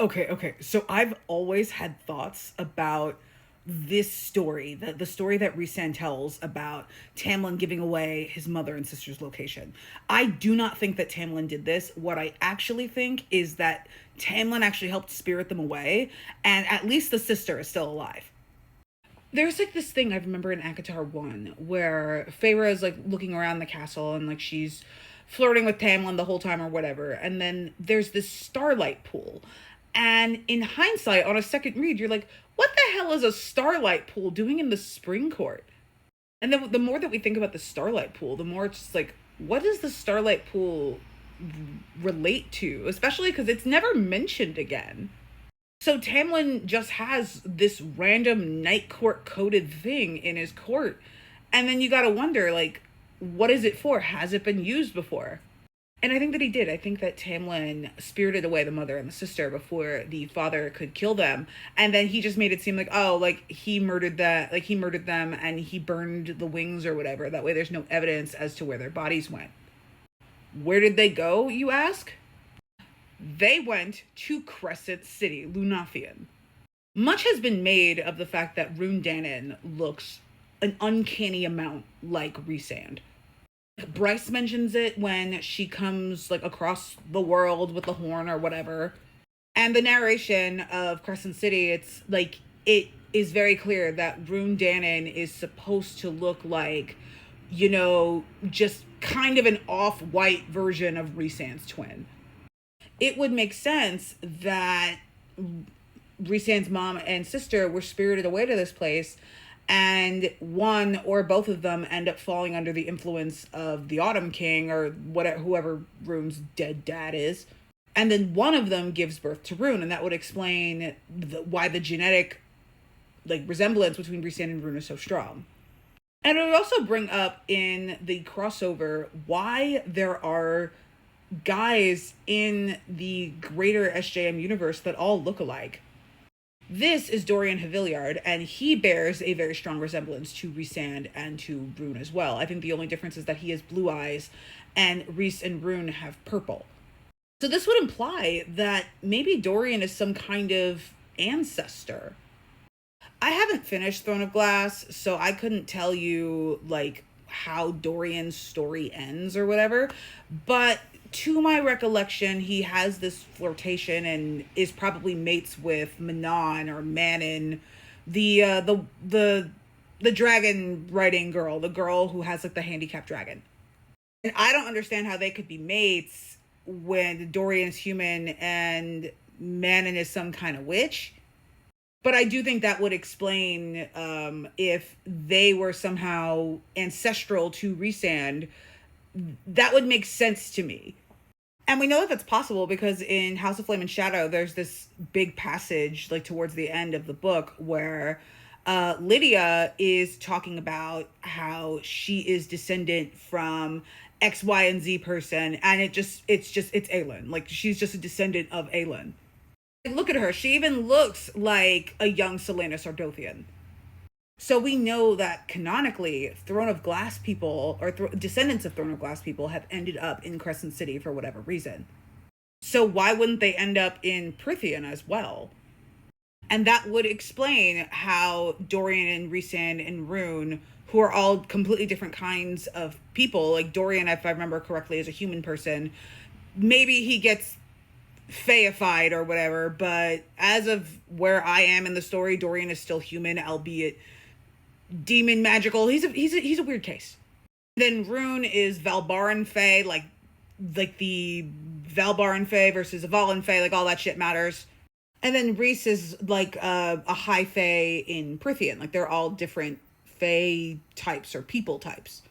Okay. So I've always had thoughts about this story, the story that Rhysand tells about Tamlin giving away his mother and sister's location. I do not think that Tamlin did this. What I actually think is that Tamlin actually helped spirit them away, and at least the sister is still alive. There's like this thing I remember in Akatar 1 where Feyre is like looking around the castle and like she's flirting with Tamlin the whole time or whatever. And then there's this starlight pool. And in hindsight, on a second read, you're like, what the hell is a starlight pool doing in the spring court? And then the more that we think about the starlight pool, the more it's just like, what does the starlight pool relate to? Especially because it's never mentioned again. So Tamlin just has this random night court coded thing in his court. And then you gotta wonder, like, what is it for? Has it been used before? And I think that he did. I think that Tamlin spirited away the mother and the sister before the father could kill them. And then he just made it seem like, oh, like he murdered them and he burned the wings or whatever. That way there's no evidence as to where their bodies went. Where did they go, you ask? They went to Crescent City, Lunafian. Much has been made of the fact that Rune Danon looks an uncanny amount like Rhysand. Bryce mentions it when she comes like across the world with the horn or whatever. And the narration of Crescent City, it's like it is very clear that Rune Danon is supposed to look like, just kind of an off-white version of Rhysand's twin. It would make sense that Rhysand's mom and sister were spirited away to this place, and one or both of them end up falling under the influence of the Autumn King or whatever, whoever Rune's dead dad is. And then one of them gives birth to Rune, and that would explain why the genetic resemblance between Rhysand and Rune is so strong. And it would also bring up in the crossover why there are guys in the greater SJM universe that all look alike. This is Dorian Havillard, and he bears a very strong resemblance to Rhysand and to Rune as well. I think the only difference is that he has blue eyes, and Rhys and Rune have purple. So this would imply that maybe Dorian is some kind of ancestor. I haven't finished Throne of Glass, so I couldn't tell you, how Dorian's story ends or whatever, but to my recollection, he has this flirtation and is probably mates with Manon or Manon, the dragon riding girl, the girl who has the handicapped dragon. And I don't understand how they could be mates when Dorian's human and Manon is some kind of witch. But I do think that would explain if they were somehow ancestral to Rhysand. That would make sense to me. And we know that that's possible because in House of Flame and Shadow, there's this big passage, towards the end of the book, where Lydia is talking about how she is descendant from X, Y, and Z person, and it's Aelin. She's just a descendant of Aelin. Look at her. She even looks like a young Celaena Sardothian. So we know that canonically, Throne of Glass people, or descendants of Throne of Glass people, have ended up in Crescent City for whatever reason. So why wouldn't they end up in Prythian as well? And that would explain how Dorian and Rhysand and Rune, who are all completely different kinds of people, like Dorian, if I remember correctly, is a human person. Maybe he gets feified or whatever, but as of where I am in the story, Dorian is still human, albeit demon magical. He's a weird case. Then Rune is Valbaran Fae, like the Valbaran Fae versus a Valen Fae, all that shit matters. And then Rhys is a high Fae in Prythian. They're all different Fae types or people types.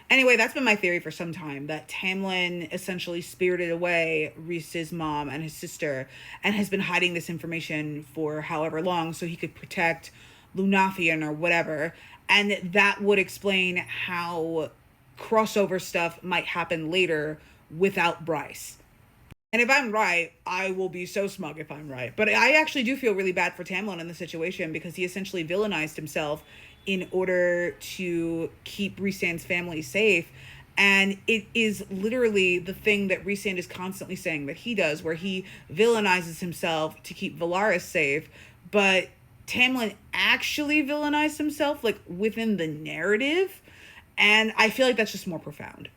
Anyway, that's been my theory for some time, that Tamlin essentially spirited away Rhys's mom and his sister and has been hiding this information for however long so he could protect Lunafian or whatever. And that would explain how crossover stuff might happen later without Bryce. And if I'm right, I will be so smug if I'm right. But I actually do feel really bad for Tamlin in the situation because he essentially villainized himself in order to keep Rhysand's family safe. And it is literally the thing that Rhysand is constantly saying that he does, where he villainizes himself to keep Valaris safe. But Tamlin actually villainized himself, like, within the narrative. And I feel like that's just more profound.